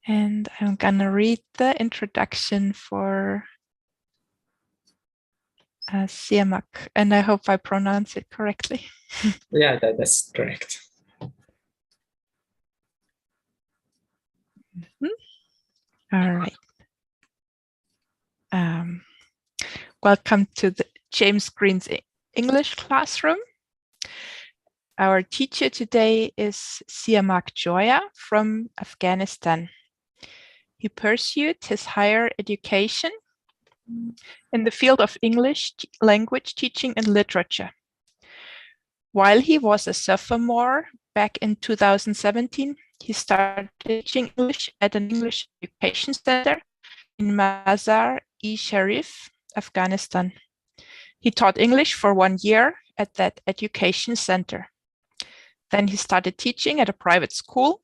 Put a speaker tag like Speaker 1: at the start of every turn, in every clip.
Speaker 1: And I'm gonna read the introduction for Siamak, and I hope I pronounce it correctly.
Speaker 2: Yeah, that's correct.
Speaker 1: All right. Welcome to the James Green's English classroom. Our teacher today is Siamak Joya from Afghanistan. He pursued his higher education in the field of English language teaching and literature. While he was a sophomore back in 2017, he started teaching English at an English education center in Mazar-e-Sharif, Afghanistan. He taught English for 1 year at that education center. Then he started teaching at a private school.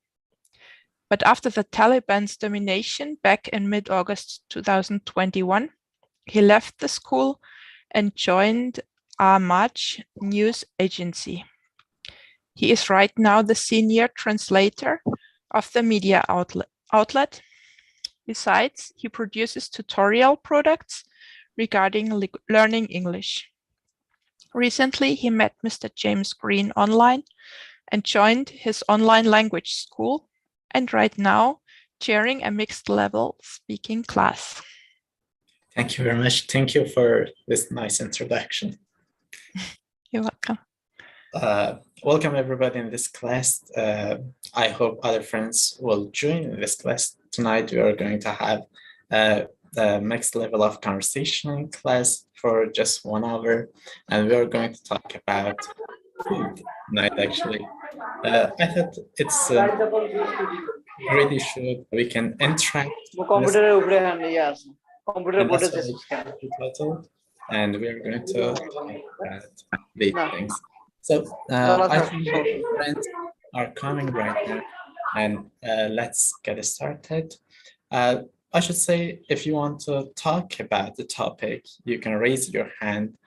Speaker 1: But after the Taliban's domination back in mid-August 2021, he left the school and joined Amaj news agency. He is right now the senior translator of the media outlet. Besides, he produces tutorial products regarding learning English. Recently, he met Mr. James Green online and joined his online language school, and right now chairing a mixed level speaking class.
Speaker 2: Thank you very much. Thank you for this nice introduction.
Speaker 1: You're welcome.
Speaker 2: Welcome everybody in this class. I hope other friends will join in this class. Tonight we are going to have the next level of conversation in class for just 1 hour, and we are going to talk about food tonight actually. I thought it's really should we can interact and we are going to talk about these things. So I think that friends are coming right now, and let's get started. I should say, if you want to talk about the topic, you can raise your hand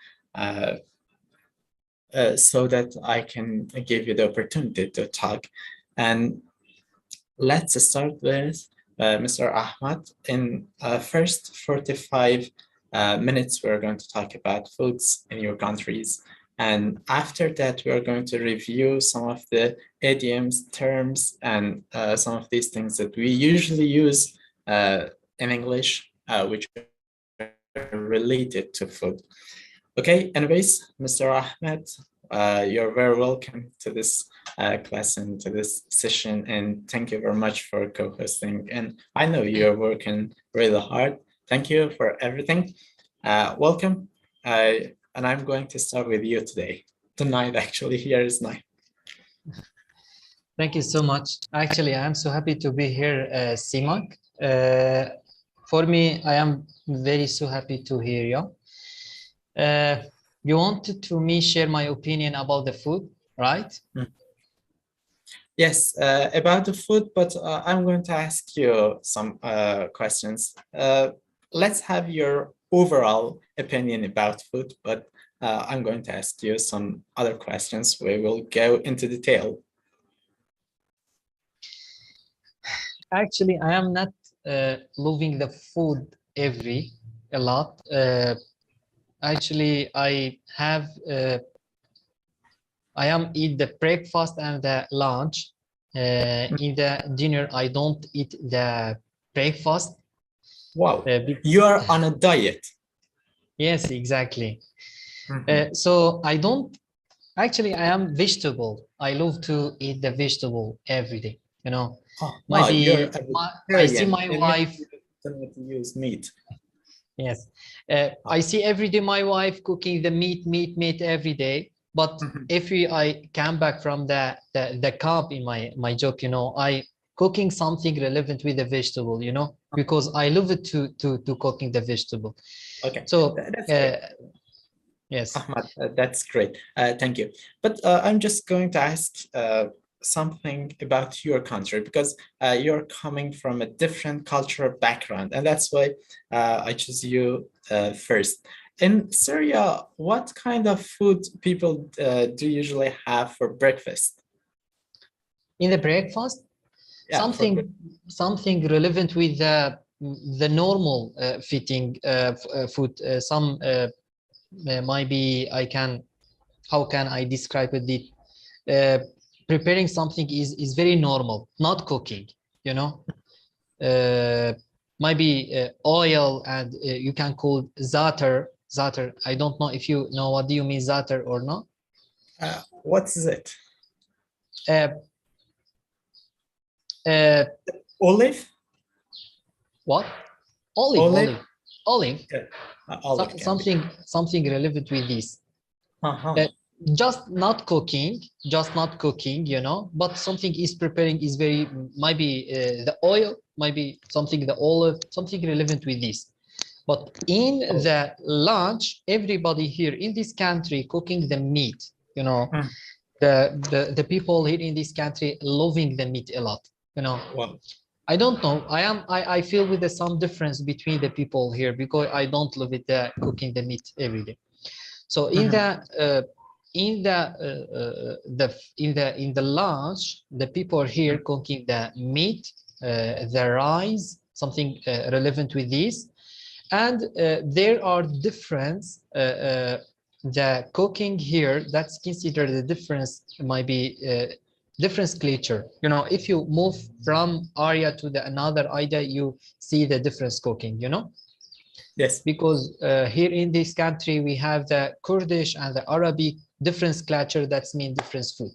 Speaker 2: so that I can give you the opportunity to talk. And let's start with Mr. Ahmad. In first 45 minutes, we're going to talk about foods in your countries. And after that, we are going to review some of the idioms, terms, and some of these things that we usually use in English, which are related to food. Okay, anyways, Mr. Ahmed, you're very welcome to this class and to this session, and thank you very much for co-hosting. And I know you're working really hard. Thank you for everything. Welcome. And I'm going to start with you today. Tonight, actually, here is night.
Speaker 3: Thank you so much. Actually, I'm so happy to be here, Siamak. For me, I am very so happy to hear you. You wanted to me share my opinion about the food, right?
Speaker 2: Yes, about the food, but I'm going to ask you some questions. Let's have your overall opinion about food, but I'm going to ask you some other questions. We will go into detail.
Speaker 3: Actually, I am not loving the food a lot. Actually, I am eat the breakfast and the lunch. In the dinner, I don't eat the breakfast.
Speaker 2: Wow, you are on a diet.
Speaker 3: Yes, exactly. So I don't, actually, I am vegetable. I love to eat the vegetable every day, you know. Maybe I see my wife.
Speaker 2: Don't use meat.
Speaker 3: Yes, I see every day my wife cooking the meat every day. But if I come back from the camp in my job, you know, I cooking something relevant with the vegetable, you know, because I love it to cooking the vegetable.
Speaker 2: Okay.
Speaker 3: So
Speaker 2: yes, Ahmad, that's great. Thank you. But I'm just going to ask something about your country, because you're coming from a different cultural background, and that's why I choose you first. In Syria, what kind of food people do usually have for breakfast?
Speaker 3: In the breakfast?
Speaker 2: Yeah,
Speaker 3: something relevant with the normal fitting food. Some maybe how can I describe it? Preparing something is very normal, not cooking, you know. Maybe oil, and you can call zatar. I don't know if you know what do you mean zatar or not.
Speaker 2: What is it?
Speaker 3: Uh,
Speaker 2: Olive?
Speaker 3: what? Olive.
Speaker 2: Yeah. Olive
Speaker 3: Something relevant with this. Just not cooking, you know, but something is preparing is very maybe the oil, maybe something the olive, something relevant with this. But in the lunch, everybody here in this country cooking the meat, you know, the people here in this country loving the meat a lot, you know.
Speaker 2: Wow.
Speaker 3: I don't know. I feel with some difference between the people here because I don't love it cooking the meat every day. So in the lunch, the people here cooking the meat, the rice, something relevant with this, and there are difference. The cooking here that's considered the difference might be different culture. You know, if you move from area to the another area, you see the difference cooking. You know.
Speaker 2: Yes.
Speaker 3: Because here in this country we have the Kurdish and the Arabic different culture. That's mean different food.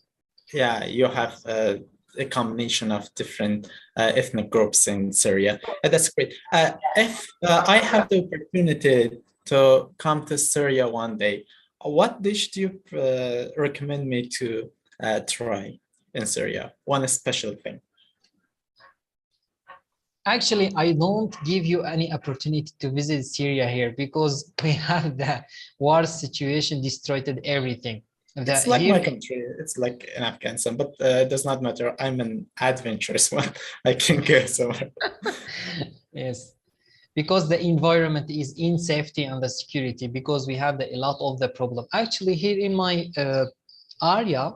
Speaker 2: Yeah, you have a combination of different ethnic groups in Syria. That's great. If I have the opportunity to come to Syria one day, what dish do you recommend me to try in Syria? One special thing.
Speaker 3: Actually, I don't give you any opportunity to visit Syria here because we have the war situation destroyed everything.
Speaker 2: It's like my country. It's like in Afghanistan, but it does not matter. I'm an adventurous one. I can go somewhere.
Speaker 3: Yes, because the environment is in safety and the security, because we have a lot of the problem. Actually, here in my area,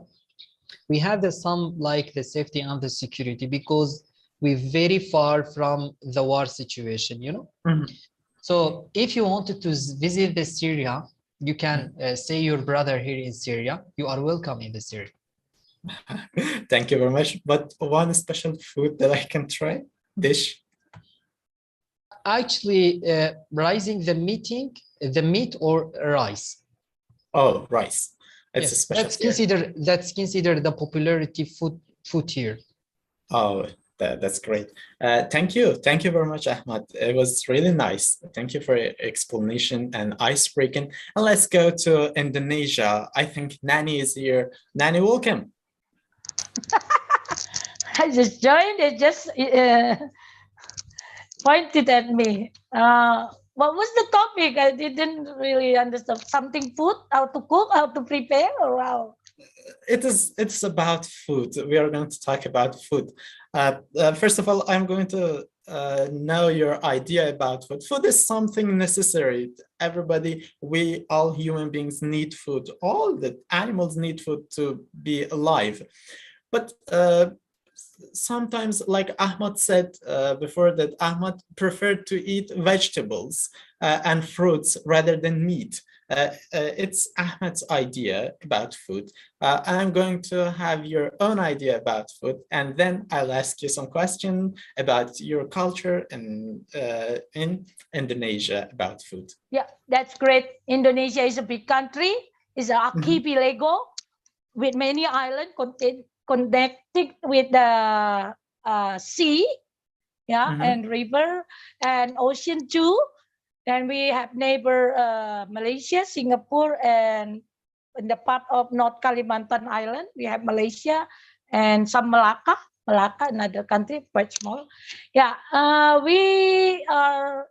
Speaker 3: we have some like the safety and the security because we're very far from the war situation, you know. So if you wanted to visit the Syria, you can say your brother here in Syria, you are welcome in the Syria.
Speaker 2: Thank you very much. But one special food that I can try, dish?
Speaker 3: Actually, rising the meat or rice.
Speaker 2: Oh, rice. It's
Speaker 3: yes,
Speaker 2: a special.
Speaker 3: That's considered the popularity food here.
Speaker 2: Oh, that's great. Thank you very much, Ahmad. It was really nice. Thank you for your explanation and ice breaking. And let's go to Indonesia. I think Nani is here. Nani, welcome.
Speaker 4: I just joined. It just pointed at me. What was the topic? I didn't really understand. Something food, how to cook, how to prepare, or how?
Speaker 2: It's about food. We are going to talk about food. First of all, I'm going to know your idea about food. Food is something necessary. Everybody, we all human beings need food. All the animals need food to be alive. But sometimes, like Ahmad said before, that Ahmad preferred to eat vegetables and fruits rather than meat. It's Ahmad's idea about food. And I'm going to have your own idea about food, and then I'll ask you some questions about your culture and in Indonesia about food.
Speaker 4: Yeah, that's great. Indonesia is a big country. It's an archipelago with many islands connected with the sea, and river and ocean too. And we have neighbor Malaysia, Singapore, and in the part of North Kalimantan Island, we have Malaysia and some Malacca, another country, quite small. Yeah, we are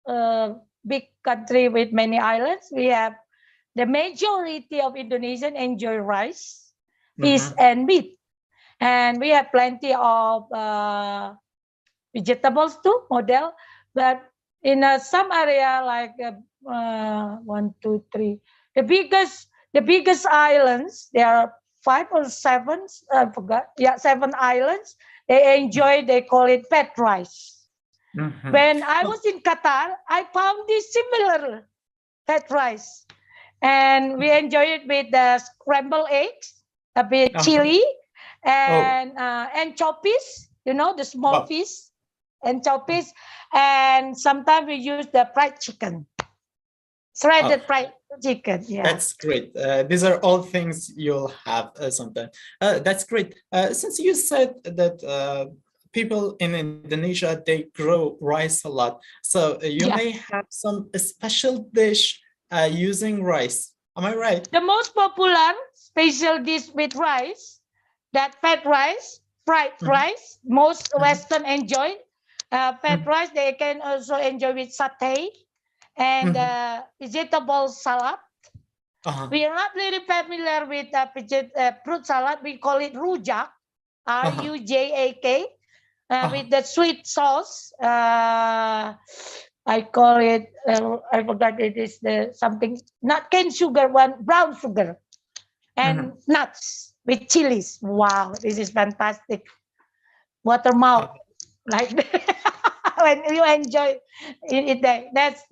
Speaker 4: a big country with many islands. We have the majority of Indonesian enjoy rice, fish, and meat. And we have plenty of vegetables too, model. But in some area like 1, 2, 3, the biggest islands, there are 5 or 7, I forgot. Yeah, 7 islands. they enjoy, they call it pet rice.
Speaker 2: Mhm.
Speaker 4: When I was in Qatar, I found this similar pet rice. And we enjoy it with the scrambled eggs, a bit chili, and anchovies, you know, the small
Speaker 2: Wow.
Speaker 4: fish, anchovies. And sometimes we use the fried chicken, shredded fried chicken. Yeah.
Speaker 2: That's great. These are all things you'll have sometime. That's great. Since you said that people in Indonesia, they grow rice a lot. So you
Speaker 4: Yeah.
Speaker 2: may have some special dish using rice. Am I right?
Speaker 4: The most popular special dish with rice, that fat rice, fried rice, most Western enjoy. Fat rice, they can also enjoy with satay and vegetable salad. We are not really familiar with fruit salad. We call it rujak, R-U-J-A-K, with the sweet sauce. I call it, I forgot it is the something, not cane sugar one, brown sugar, and nuts with chilies. Wow, this is fantastic. Water mouth, like when you enjoy it,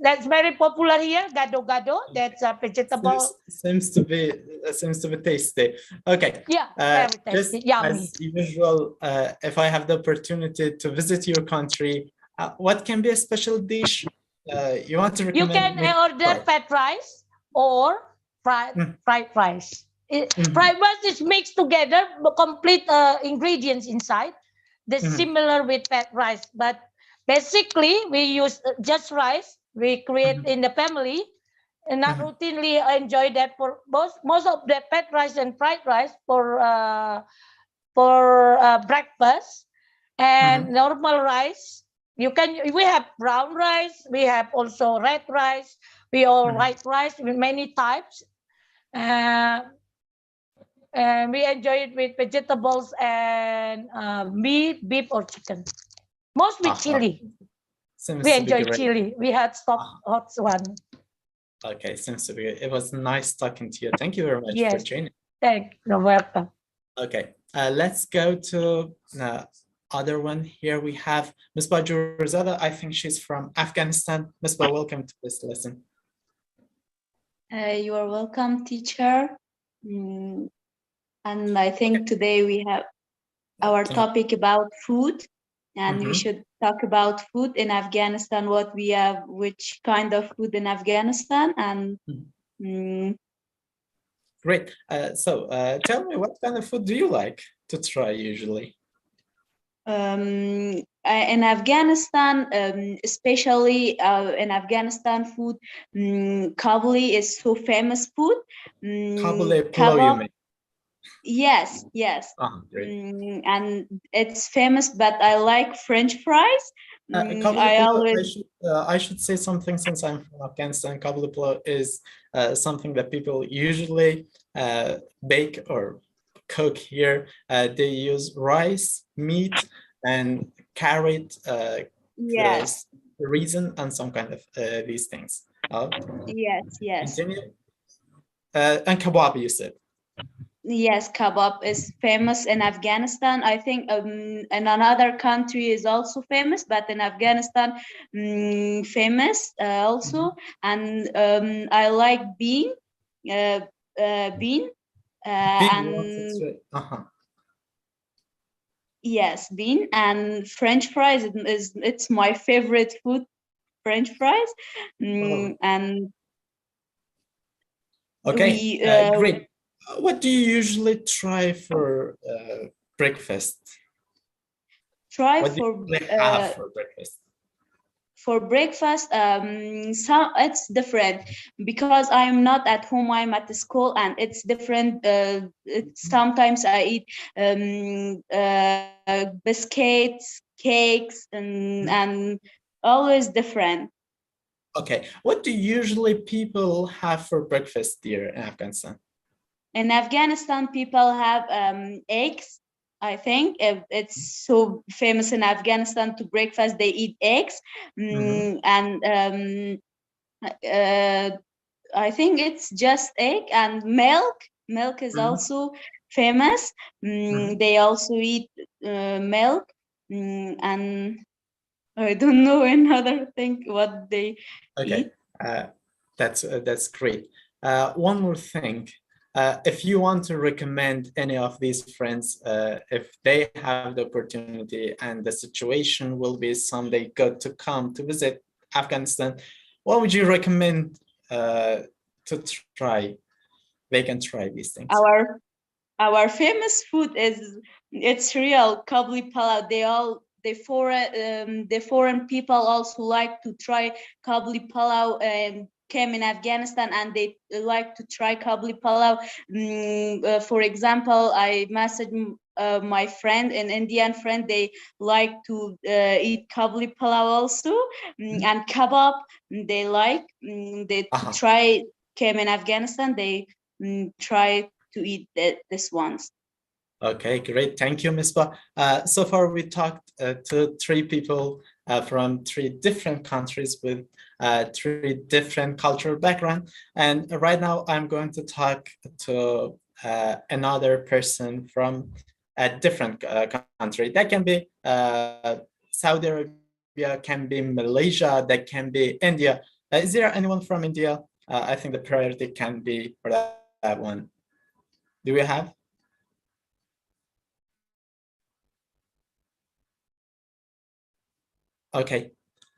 Speaker 4: that's very popular here. Gado gado, that's a vegetable.
Speaker 2: Seems to be tasty. Okay.
Speaker 4: Yeah, very
Speaker 2: Just
Speaker 4: tasty, yummy.
Speaker 2: as usual, if I have the opportunity to visit your country, what can be a special dish you want to
Speaker 4: You
Speaker 2: recommend?
Speaker 4: can order fat rice or fried rice. Fried rice is mixed together, complete ingredients inside. The similar with fat rice, but basically we use just rice. We create in the family, and not routinely enjoy that for most of the fat rice and fried rice for breakfast, and normal rice. We have brown rice, we have also red rice, we all white rice with many types. And we enjoy it with vegetables and meat, beef or chicken. Most with chili.
Speaker 2: Seems
Speaker 4: We
Speaker 2: to be
Speaker 4: enjoy
Speaker 2: great.
Speaker 4: chili. We had hot one.
Speaker 2: Okay, seems to be good. It was nice talking to you. Thank you very much for
Speaker 4: Yes.
Speaker 2: joining.
Speaker 4: Thank you. You're welcome.
Speaker 2: Okay, let's go to other one. Here we have Ms. Bajurzada. I think she's from Afghanistan. Ms. Ba, welcome to this lesson.
Speaker 5: You are welcome, teacher. And I think today we have our topic about food, and we should talk about food in Afghanistan, what we have, which kind of food in Afghanistan, and
Speaker 2: great. So tell me, what kind of food do you like to try usually?
Speaker 5: in Afghanistan, especially in Afghanistan food, Kabuli is so famous food.
Speaker 2: Kabuli pulao, you mean?
Speaker 5: Yes.
Speaker 2: Great.
Speaker 5: And it's famous, but I like French fries.
Speaker 2: I should say something, since I'm from Afghanistan. Kabuli pulao is something that people usually bake or cook here. They use rice, meat, and carrot,
Speaker 5: yes,
Speaker 2: raisin, and some kind of these things.
Speaker 5: Yes.
Speaker 2: Continue. And kebab, you said.
Speaker 5: Yes, kebab is famous in Afghanistan. I think in another country is also famous, but in Afghanistan, famous also. And I like bean. Yes, bean and French fries. It's my favorite food, French fries. And
Speaker 2: okay, great. What do you usually try for breakfast?
Speaker 5: What do you
Speaker 2: have for breakfast?
Speaker 5: For breakfast, it's different because I'm not at home. I'm at the school, and it's different. Sometimes I eat biscuits, cakes, and always different.
Speaker 2: Okay, what do usually people have for breakfast here in Afghanistan?
Speaker 5: In Afghanistan, people have eggs. I think it's so famous in Afghanistan to breakfast. They eat eggs, and I think it's just egg and milk. Milk is also famous. They also eat milk, and I don't know another thing what they
Speaker 2: Okay,
Speaker 5: eat.
Speaker 2: that's great. One more thing. If you want to recommend any of these friends, if they have the opportunity and the situation will be someday good to come to visit Afghanistan, what would you recommend to try? They can try these things.
Speaker 5: Our famous food it's real kabli palau. The foreign people also like to try kabli palau and came in Afghanistan, and they like to try kabli palau. For example, I messaged my friend, an Indian friend. They like to eat kabli palau also, and kebab. They like they to try. Came in Afghanistan. They try to eat this ones.
Speaker 2: Okay, great. Thank you, Misbah. So far, we talked to three people from three different countries with three different cultural background. And right now, I'm going to talk to another person from a different country. That can be Saudi Arabia, can be Malaysia, that can be India. Is there anyone from India? I think the priority can be for that one. Do we have? Okay,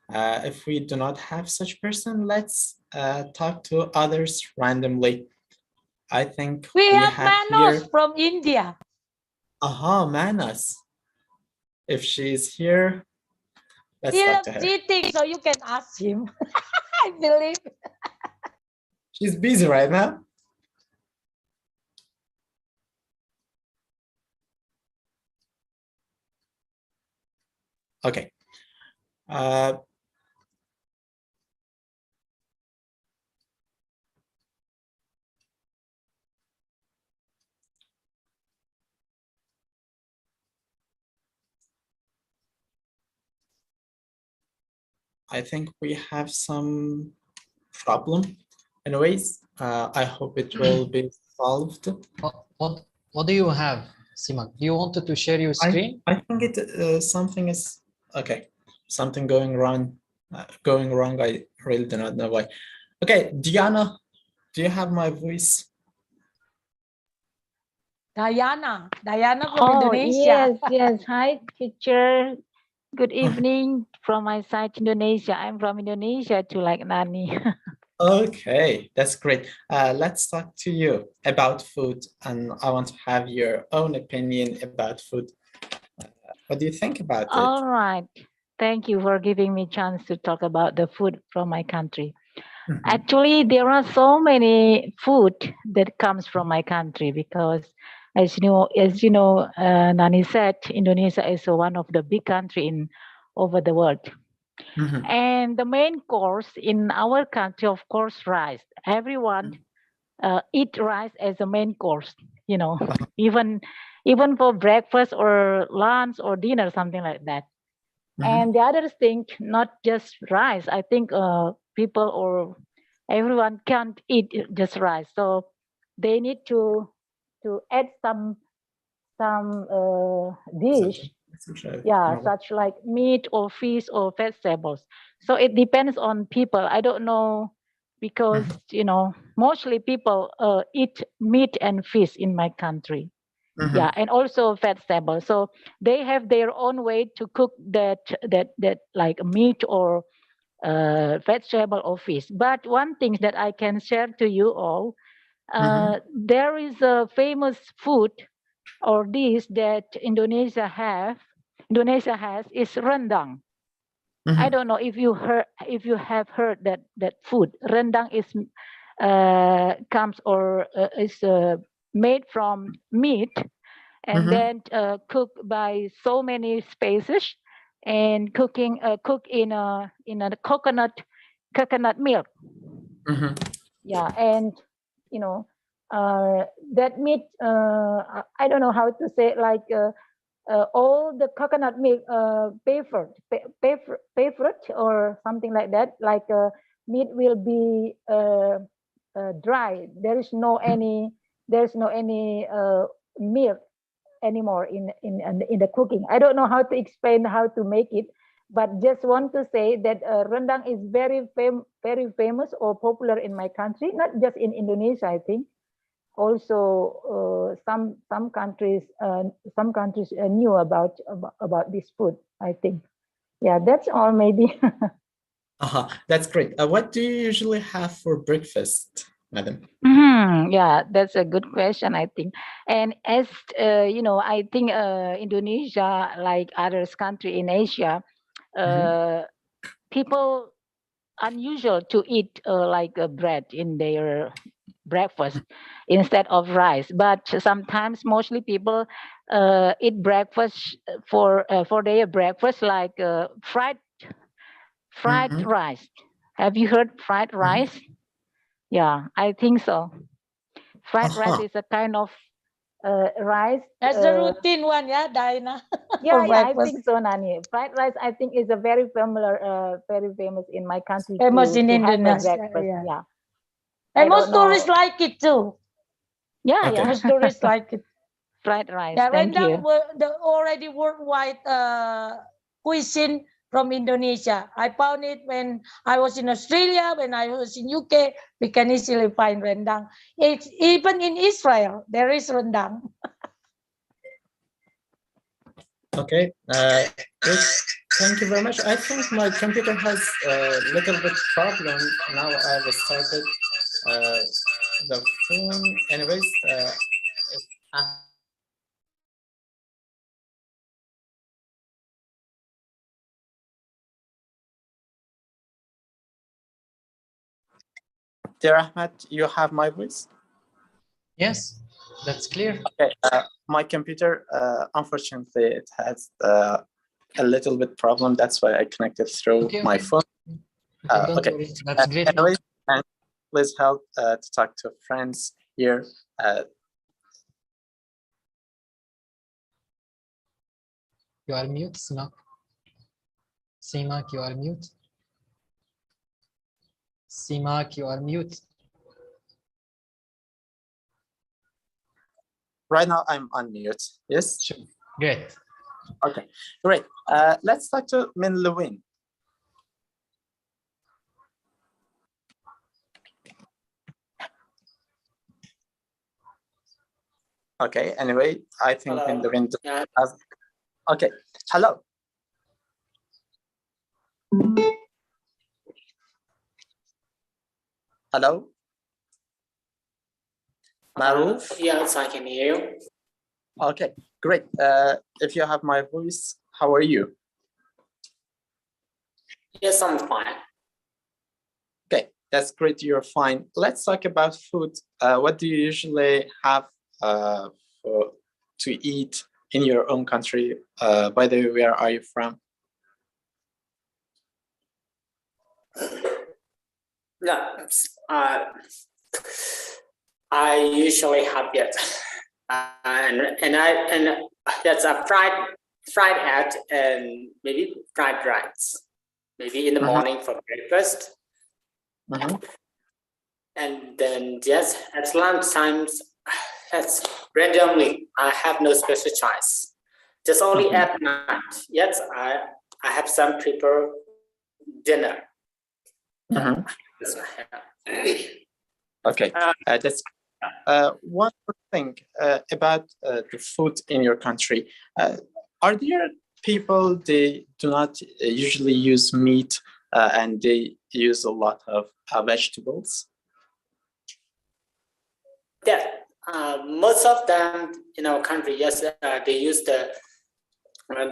Speaker 2: if we do not have such person, let's talk to others randomly. I think
Speaker 4: We have Manos
Speaker 2: here
Speaker 4: from India.
Speaker 2: Manas. If she's here, let's
Speaker 4: He
Speaker 2: talk
Speaker 4: loves
Speaker 2: to her.
Speaker 4: cheating, so you can ask him. I believe.
Speaker 2: She's busy right now. Okay. I think we have some problem. Anyways, I hope it will be solved.
Speaker 3: What do you have, Siamak? Do you wanted to share your screen?
Speaker 2: I think it something is okay. Something going wrong. I really do not know why. Okay, Diana, do you have my voice?
Speaker 4: Diana from Indonesia.
Speaker 6: Yes. Hi, teacher. Good evening from my side, Indonesia. I'm from Indonesia to like Nani.
Speaker 2: Okay, that's great. Let's talk to you about food, and I want to have your own opinion about food. What do you think about it?
Speaker 6: All right. Thank you for giving me chance to talk about the food from my country. Actually, there are so many food that comes from my country because, as you know, Nani said, Indonesia is one of the big country in over the world. And the main course in our country, of course, rice. Everyone eat rice as a main course. You know, even for breakfast or lunch or dinner, something like that. And the other thing, not just rice. I think people or everyone can't eat just rice, so they need to add some dish, such like meat or fish or vegetables. So it depends on people. I don't know, because mostly people eat meat and fish in my country. And also vegetables. So they have their own way to cook that like meat or vegetable or fish. But one thing that I can share to you all, there is a famous food or dish that Indonesia has is rendang. I don't know if you have heard that food. Rendang is comes or is made from meat and then cooked by so many spices and cook in a coconut milk. And that meat, I don't know how to say, like all the coconut milk papered or something like that, like meat will be dry. There's no any milk anymore in the cooking. I don't know how to explain how to make it, but just want to say that rendang is very famous or popular in my country, not just in Indonesia, I think. Also, some countries knew about this food, I think. Yeah, that's all maybe.
Speaker 2: That's great. What do you usually have for breakfast, madam?
Speaker 6: Yeah, that's a good question, I think. And as you know, I think Indonesia, like others country in Asia, people unusual to eat like bread in their breakfast instead of rice. But sometimes, mostly people eat breakfast for their breakfast like fried rice. Have you heard fried rice? Yeah, I think so. Fried rice is a kind of rice.
Speaker 4: That's the routine one, yeah, Diana.
Speaker 6: Yeah, I think so, Nani. Fried rice, I think, is a very famous in my country.
Speaker 4: Famous in
Speaker 6: to have a
Speaker 4: Indonesia,
Speaker 6: breakfast.
Speaker 4: yeah.
Speaker 6: Yeah.
Speaker 4: And most tourists like it too.
Speaker 6: Yeah,
Speaker 2: Okay.
Speaker 4: Most tourists like it.
Speaker 6: Fried rice.
Speaker 4: The
Speaker 6: Thank you.
Speaker 4: rendang were the already worldwide cuisine from Indonesia. I found it when I was in Australia, when I was in UK. We can easily find rendang. Even in Israel, there is rendang.
Speaker 2: Okay, good. Thank you very much. I think my computer has a little bit problem. Now I restarted the phone. Anyways, dear Ahmed, you have my voice?
Speaker 3: Yes, that's clear.
Speaker 2: Okay, my computer, unfortunately, it has a little bit problem. That's why I connected through my phone.
Speaker 3: Don't worry. That's great.
Speaker 2: Anyways, and please help to talk to friends here.
Speaker 3: You are mute, Siamak. Siamak, you are mute. Siamak, you are mute.
Speaker 2: Right now, I'm on mute. Yes?
Speaker 3: Sure. Great.
Speaker 2: Okay, great. Let's talk to Min Lewin. Okay, anyway, I think Min Lewin has... Okay, hello. Hello? Maruf?
Speaker 7: Yes, I can hear you.
Speaker 2: Okay, great. If you have my voice, how are you?
Speaker 7: Yes, I'm fine.
Speaker 2: Okay, that's great. You're fine. Let's talk about food. What do you usually have to eat in your own country? By the way, where are you from?
Speaker 7: No, I usually have it, and that's a fried egg and maybe fried rice, maybe in the morning for breakfast, and then yes, at lunchtime, that's randomly. I have no special choice, just only at night. Yes, I have some prepare dinner.
Speaker 2: Okay, that's one more thing about the food in your country. Are there people, they do not usually use meat and they use a lot of vegetables?
Speaker 7: Yeah, most of them in our country, yes, they use the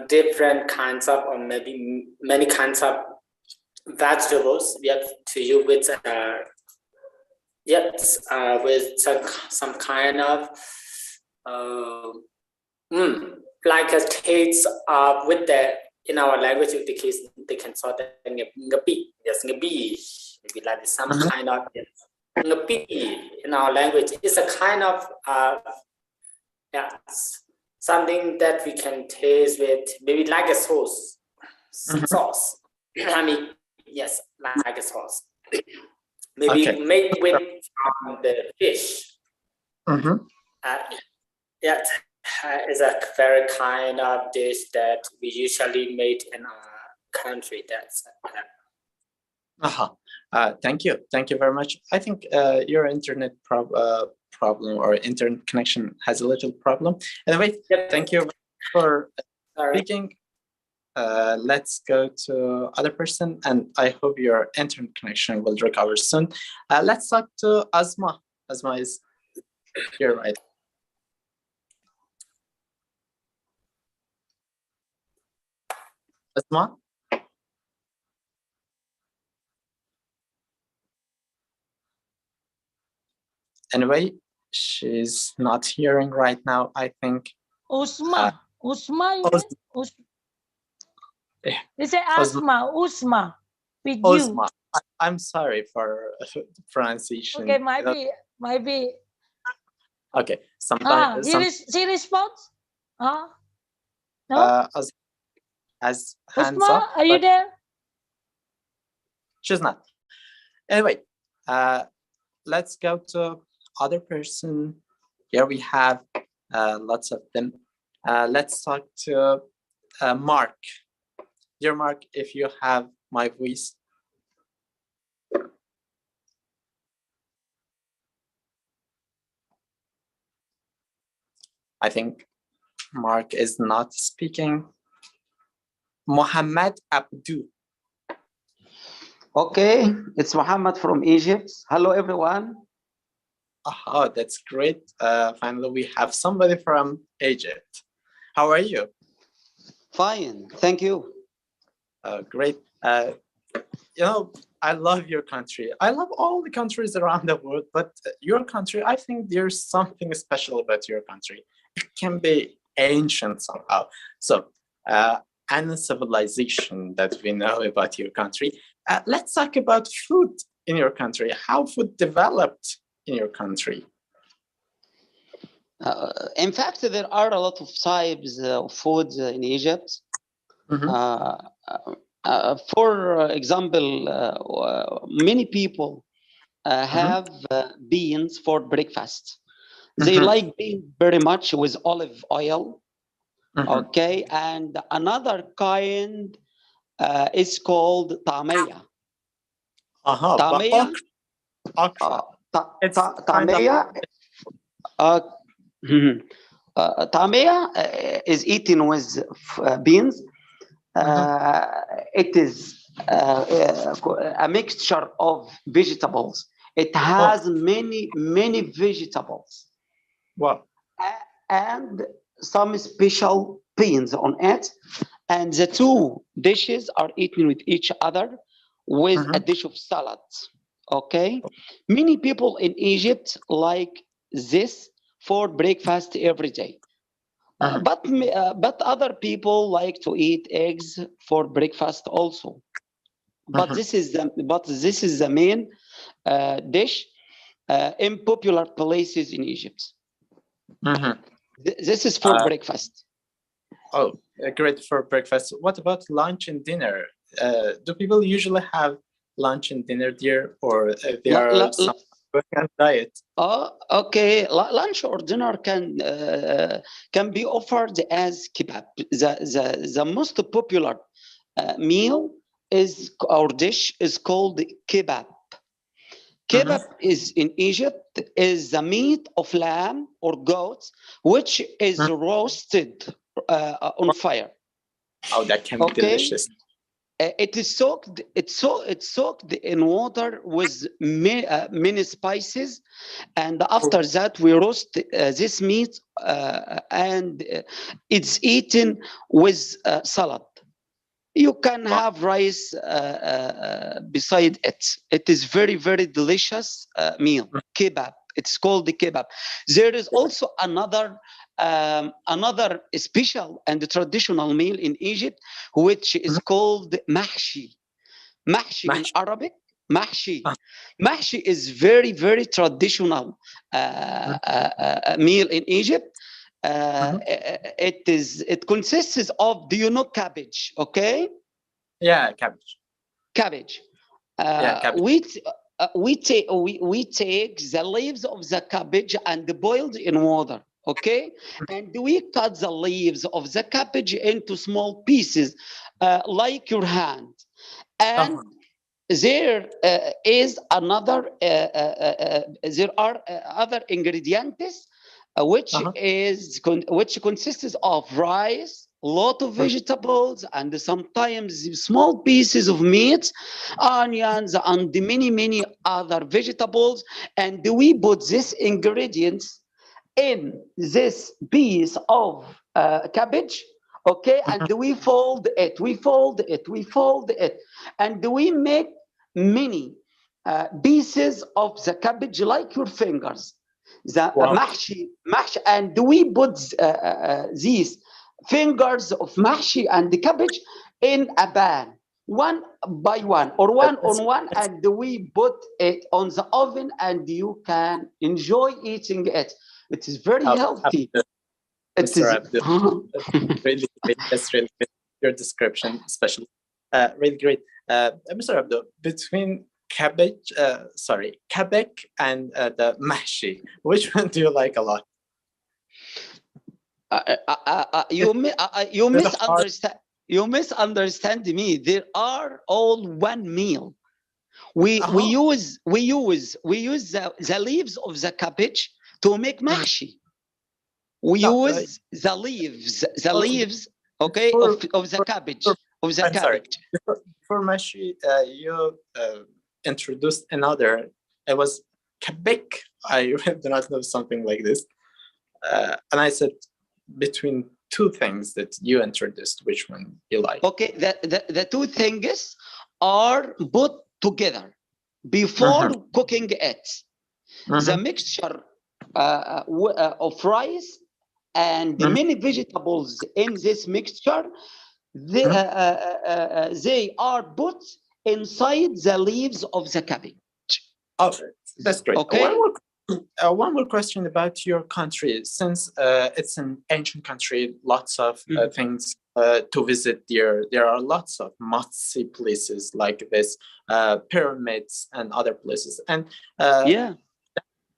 Speaker 7: different kinds of, or maybe many kinds of vegetables. We have to use with with some kind of like a taste of with the, in our language, the case they can sort of ngapi. Yes, ngapi. Maybe like some kind of ngapi in our language is a kind of something that we can taste with, maybe like a sauce. I mean, yes, like a sauce. Maybe made with the fish. is a very kind of dish that we usually make in our country. That's
Speaker 2: Thank you very much. I think your internet problem or internet connection has a little problem. Anyway, thank you for speaking. Let's go to other person, and I hope your internet connection will recover soon. Let's talk to Asma. Asma is here, right? Asma? Anyway, she's not hearing right now, I think.
Speaker 4: Usma. Usma, you
Speaker 2: Os-
Speaker 4: mean?
Speaker 2: Yeah.
Speaker 4: They say Asma, Usma, with
Speaker 2: Osma.
Speaker 4: you.
Speaker 2: I'm sorry for the pronunciation.
Speaker 4: Okay, might be.
Speaker 2: Okay, sometimes.
Speaker 4: She responds. No.
Speaker 2: As hands
Speaker 4: Usma,
Speaker 2: up.
Speaker 4: are you there?
Speaker 2: She's not. Anyway, let's go to other person. Here we have lots of them. Let's talk to Mark. Dear Mark, if you have my voice. I think Mark is not speaking. Mohammed Abdu.
Speaker 8: Okay, it's Muhammad from Egypt. Hello, everyone.
Speaker 2: Oh, that's great. Finally, we have somebody from Egypt. How are you?
Speaker 8: Fine, thank you.
Speaker 2: Great. You know, I love your country. I love all the countries around the world, but your country, I think there's something special about your country. It can be ancient somehow. So, and the civilization that we know about your country. Let's talk about food in your country. How food developed in your country?
Speaker 8: In fact, there are a lot of types of food in Egypt. For example, many people have beans for breakfast. They like beans very much with olive oil. Okay, and another kind is called tamaya. Tamaya. Tamaya. Tamaya is eaten with beans. It is a mixture of vegetables. It has many vegetables.
Speaker 2: Wow.
Speaker 8: And some special beans on it. And the two dishes are eaten with each other with a dish of salad. Okay? Many people in Egypt like this for breakfast every day. But other people like to eat eggs for breakfast also. But this is the main dish in popular places in Egypt. This is for breakfast.
Speaker 2: Oh, great for breakfast. What about lunch and dinner? Do people usually have lunch and dinner there, or there are some diet?
Speaker 8: Okay. Lunch or dinner can be offered as kebab. The most popular meal is, or dish is called kebab. Kebab is in Egypt is the meat of lamb or goat, which is roasted on fire.
Speaker 2: Oh, that can be delicious.
Speaker 8: It is soaked. It's soaked in water with many spices, and after that we roast this meat, and it's eaten with salad. You can have rice beside it. It is very delicious meal. Kebab. It's called the kebab. There is also another special and traditional meal in Egypt, which is called mahshi. Mahshi in Arabic. Mahshi. Mahshi is very traditional meal in Egypt. It consists of, do you know cabbage? Okay.
Speaker 2: Yeah, cabbage.
Speaker 8: Cabbage. We take the leaves of the cabbage and boiled in water. okay? And we cut the leaves of the cabbage into small pieces, like your hand. And there is another, there are other ingredients, which consists of rice, lot of vegetables, and sometimes small pieces of meat, onions, and many other vegetables. And we put these ingredients in this piece of cabbage, okay? And we fold it, and we make many pieces of the cabbage like your fingers. The mahshi, and we put these fingers of mahshi and the cabbage in a pan, one by one, or one on one, and we put it on the oven, and you can enjoy eating it. It is very healthy.
Speaker 2: Mr. Abdul, really great. That's really great. Your description, especially, really great. Mr. Abdul, between cabbage and the mahshi, which one do you like a lot?
Speaker 8: You misunderstand me. They are all one meal. We use the leaves of the cabbage to make mahshi. We use the leaves, okay, of the cabbage.
Speaker 2: Sorry. For mahshi, you introduced another. It was kabek. I do not know something like this. And I said, between two things that you introduced, which one you like?
Speaker 8: Okay, the two things are put together before cooking it. The mixture of rice and many vegetables in this mixture, they are put inside the leaves of the cabbage.
Speaker 2: Oh, that's great.
Speaker 8: Okay.
Speaker 2: One more question about your country. Since it's an ancient country, lots of things to visit there. There are lots of must-see places like this, pyramids and other places. And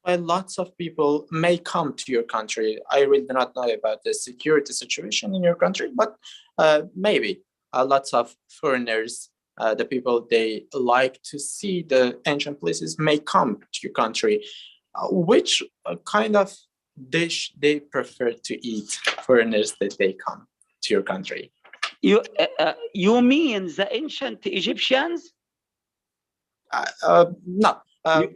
Speaker 2: why lots of people may come to your country. I really do not know about the security situation in your country, but maybe lots of foreigners, the people they like to see the ancient places, may come to your country. Which kind of dish they prefer to eat, foreigners that they come to your country?
Speaker 8: You mean the ancient Egyptians?
Speaker 2: No.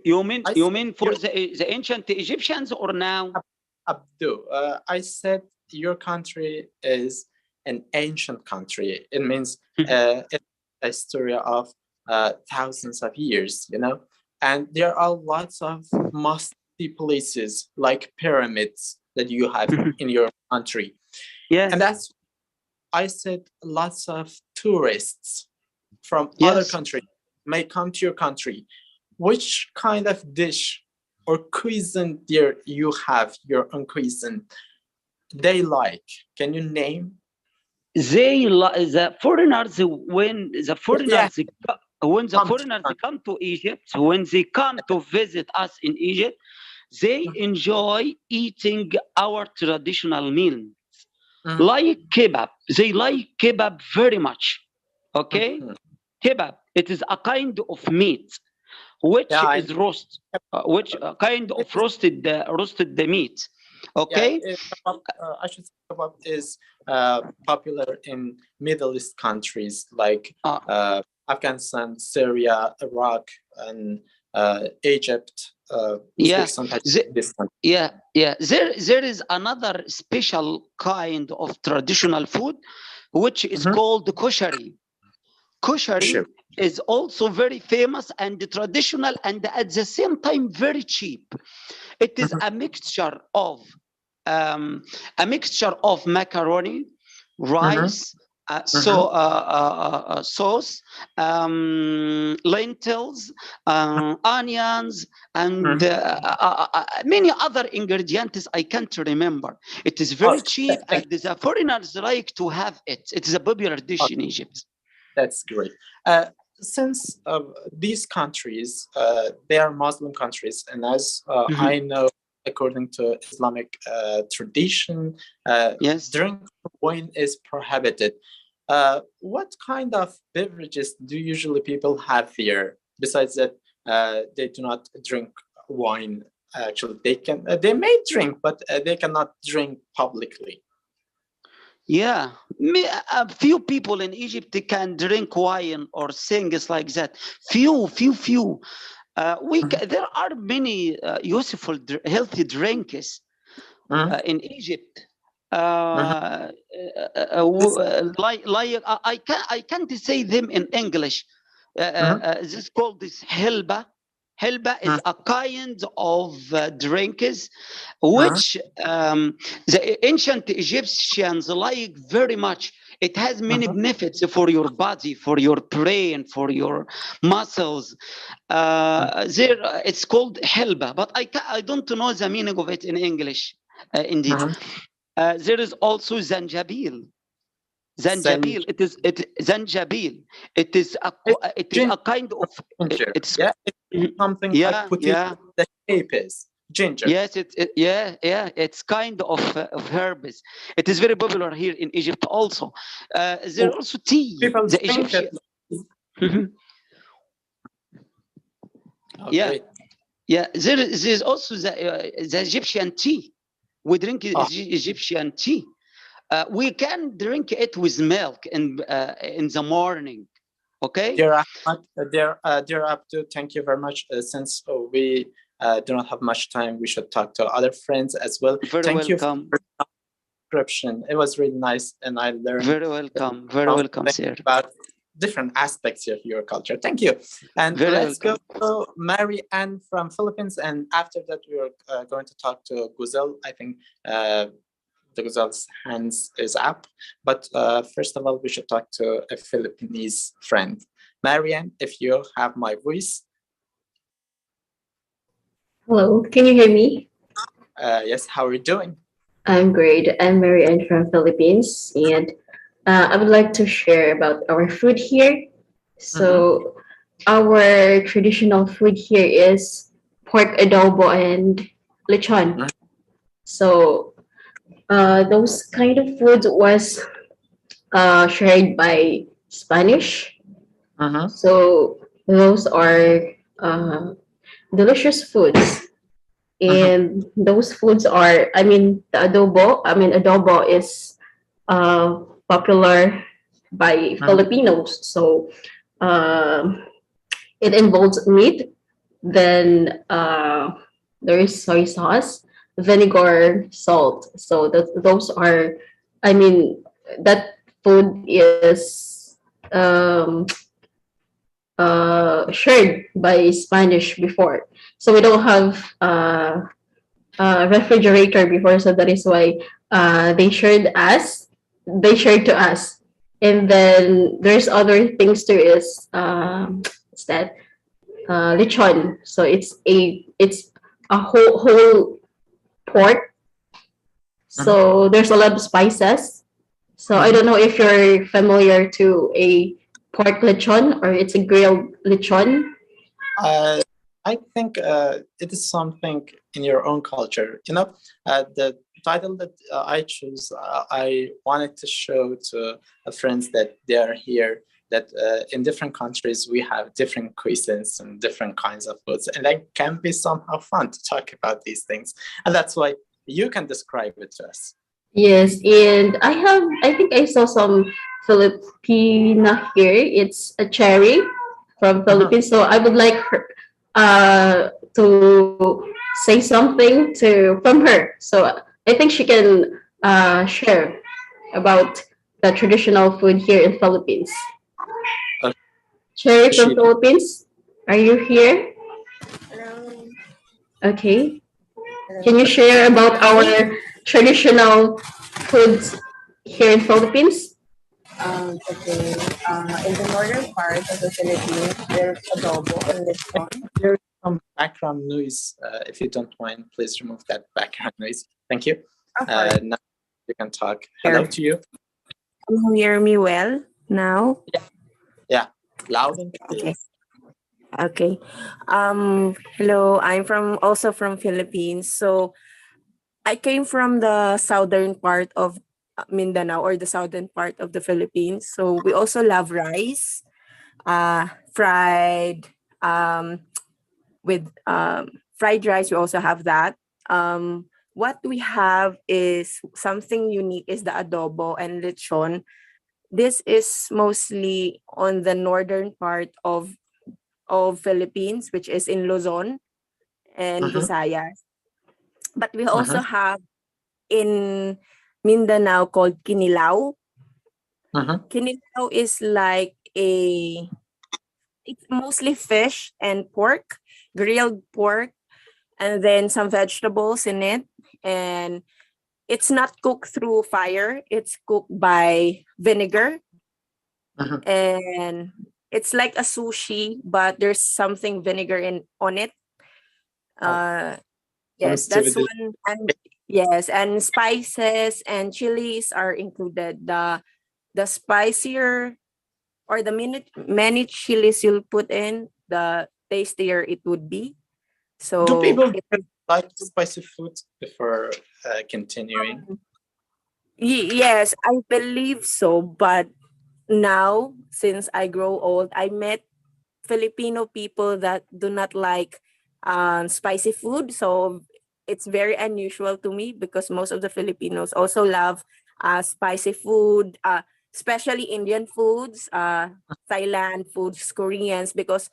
Speaker 8: You mean for the ancient Egyptians or now?
Speaker 2: Abdul, I said your country is an ancient country. It means it's a story of thousands of years, you know? And there are lots of must-see places like pyramids that you have in your country.
Speaker 8: Yes.
Speaker 2: And that's, I said, lots of tourists from other countries may come to your country. Which kind of dish or cuisine there you have, your own cuisine, they like? Can you name?
Speaker 8: The foreigners, when the foreigners come to Egypt, when they come to visit us in Egypt, they enjoy eating our traditional meals, like kebab. They like kebab very much. Okay, kebab. It is a kind of meat which is roast, which kind of roasted the meat. Okay.
Speaker 2: I should say kebab is popular in Middle East countries like Afghanistan, Syria, Iraq, and Egypt. There
Speaker 8: is another special kind of traditional food, which is called koshari. Koshari is also very famous and traditional, and at the same time very cheap. It is a mixture of macaroni, rice, sauce, lentils, onions, and many other ingredients I can't remember. It is very cheap, and the foreigners like to have it. It is a popular dish in Egypt.
Speaker 2: That's great. Since these countries, they are Muslim countries, and as I know, according to Islamic tradition,
Speaker 8: Yes.
Speaker 2: drink wine is prohibited. What kind of beverages do usually people have here? Besides that, they do not drink wine. Actually, they may drink, but they cannot drink publicly.
Speaker 8: Yeah, a few people in Egypt they can drink wine or things like that. Few. There are many useful, healthy drinks in Egypt. I can't say them in English. This called this helba. Helba is a kind of drinks which the ancient Egyptians like very much. It has many benefits for your body, for your brain, for your muscles. It's called helba, but I don't know the meaning of it in English. Indeed, there is also zanjabil. Zanjabil. Zanjabil. It is a kind of
Speaker 2: ginger.
Speaker 8: it's
Speaker 2: Something like put the shape is ginger.
Speaker 8: Yes, it's kind of herbs. It is very popular here in Egypt also. There are also tea.
Speaker 2: People
Speaker 8: The
Speaker 2: drink
Speaker 8: Egyptian. Yeah. There's also the Egyptian tea. We drink Egyptian tea. We can drink it with milk in the morning. Okay.
Speaker 2: Dear Abdu, thank you very much. Since we do not have much time, we should talk to other friends as well.
Speaker 8: Thank
Speaker 2: you for the description. It was really nice, and I learned.
Speaker 8: Very welcome, sir.
Speaker 2: About different aspects of your culture. Thank you. And let's go to Mary Ann from Philippines, and after that we are going to talk to Guzel. I think the Guzel's hands is up, but first of all, we should talk to a Philippines friend. Marianne, if you have my voice.
Speaker 9: Hello, can you hear me?
Speaker 2: Yes, how are you doing?
Speaker 9: I'm great. I'm Marianne from Philippines, and I would like to share about our food here. So our traditional food here is pork adobo and lechon. So those kind of foods was shared by Spanish. So those are delicious foods. And those foods are, the adobo is popular by Filipinos. So it involves meat, then there is soy sauce, vinegar, salt. So those are, that food is shared by Spanish before. So we don't have a refrigerator before, so that is why they shared to us. And then there's other things too is what's that? Lechon. So it's a whole pork. So there's a lot of spices. So I don't know if you're familiar to a pork lechon or it's a grilled lechon.
Speaker 2: I think it is something in your own culture. The title that I choose, I wanted to show to friends that they are here, that in different countries we have different cuisines and different kinds of foods, and it can be somehow fun to talk about these things. And that's why you can describe it to us.
Speaker 9: Yes, and I think I saw some Filipina here. It's a cherry from Philippines. So I would like her to say something from her. So I think she can share about the traditional food here in Philippines. Cherry from Philippines, are you here?
Speaker 10: Hello.
Speaker 9: Okay. Can you share about our traditional foods here in Philippines?
Speaker 10: Okay. In the northern part of the Philippines, there's adobo and lechon.
Speaker 2: There's some background noise. If you don't mind, please remove that background noise. Thank you. Now you can talk. Hello to you.
Speaker 10: Can you hear me well now?
Speaker 2: Yeah. Loud and clear.
Speaker 10: Okay.
Speaker 11: Okay. Hello, I'm also from Philippines. So I came from the southern part of Mindanao, or the southern part of the Philippines. So we also love rice, fried, with fried rice. We also have that. What we have is something unique is the adobo and lechon. This is mostly on the northern part of Philippines, which is in Luzon and
Speaker 2: Mhm,
Speaker 11: Visayas. But we also
Speaker 2: mhm,
Speaker 11: have in Mindanao called kinilaw.
Speaker 2: mhm.
Speaker 11: Kinilaw is like it's mostly fish and pork, grilled pork, and then some vegetables in it. And it's not cooked through fire, it's cooked by vinegar.
Speaker 2: Mhm.
Speaker 11: And it's like a sushi, but there's something vinegar in on it.
Speaker 2: Oh,
Speaker 11: Uh, yes,
Speaker 2: sounds too
Speaker 11: that's one. And yes, and spices and chilies are included. The spicier, or the many chilies you'll put in, the tastier it would be.
Speaker 2: Do
Speaker 11: So
Speaker 2: people like spicy food before continuing?
Speaker 11: yes, I believe so. But now, since I grow old, I met Filipino people that do not like spicy food. So it's very unusual to me, because most of the Filipinos also love spicy food, especially Indian foods, Thailand foods, Koreans, because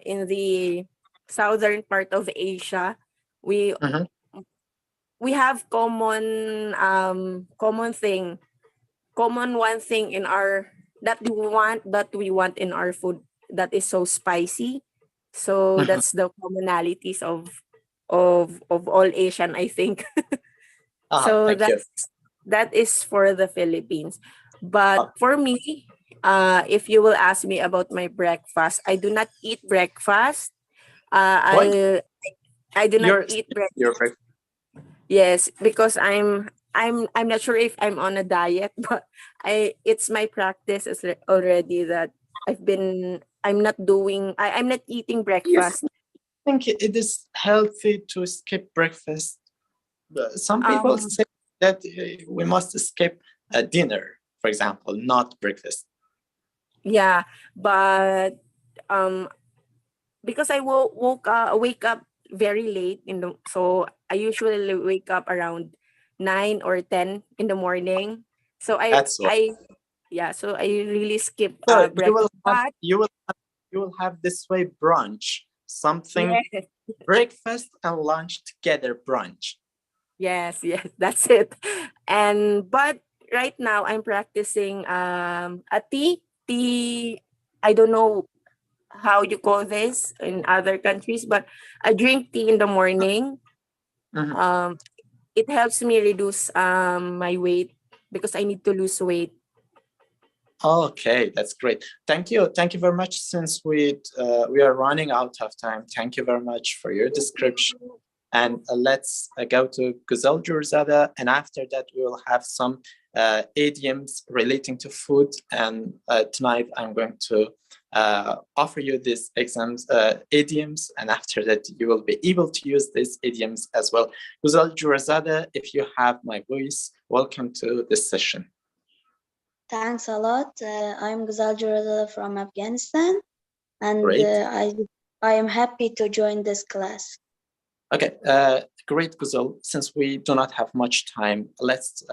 Speaker 11: in the southern part of Asia, we
Speaker 2: Mhm.
Speaker 11: we have common one thing in our that we want in our food, that is so spicy. So
Speaker 2: Mhm.
Speaker 11: that's the commonalities of all Asian, I think. So
Speaker 2: Thank you.
Speaker 11: that is for the Philippines. But
Speaker 2: Oh,
Speaker 11: for me, if you will ask me about my breakfast, I do not eat breakfast.
Speaker 2: why?
Speaker 11: I do not
Speaker 2: You're
Speaker 11: eat
Speaker 2: your
Speaker 11: breakfast. Yes, because I'm not sure if I'm on a diet, but it's my practice already that I'm not eating
Speaker 2: Yes,
Speaker 11: breakfast.
Speaker 2: I think it is healthy to skip breakfast. Some people
Speaker 11: Um
Speaker 2: say that we must skip a dinner, for example, not breakfast.
Speaker 11: yeah, but um because I wake up very late so I usually wake up around 9 or 10 in the morning. So
Speaker 2: That's why.
Speaker 11: I really skip
Speaker 2: So you will
Speaker 11: breakfast.
Speaker 2: have
Speaker 11: But
Speaker 2: this way brunch, something
Speaker 11: yes,
Speaker 2: breakfast and lunch together brunch.
Speaker 11: yes, that's it. And but right now I'm practicing a tea. I don't know how you call this in other countries, but I drink tea in the morning.
Speaker 2: Mhm.
Speaker 11: Um, it helps me reduce my weight, because I need to lose weight.
Speaker 2: Okay, that's great. Thank you very much. Since we are running out of time, thank you very much for your description. And let's go to Guzal Jurzada, and after that we will have some idioms relating to food. And tonight I'm going to offer you these idioms, and after that you will be able to use these idioms as well. Guzal Jurzada, if you have my voice, welcome to this session.
Speaker 5: Thanks a lot. I'm Ghazal Juradala from Afghanistan, and
Speaker 2: Great.
Speaker 5: I am happy to join this class.
Speaker 2: Okay, great, Guzal. Since we do not have much time, let's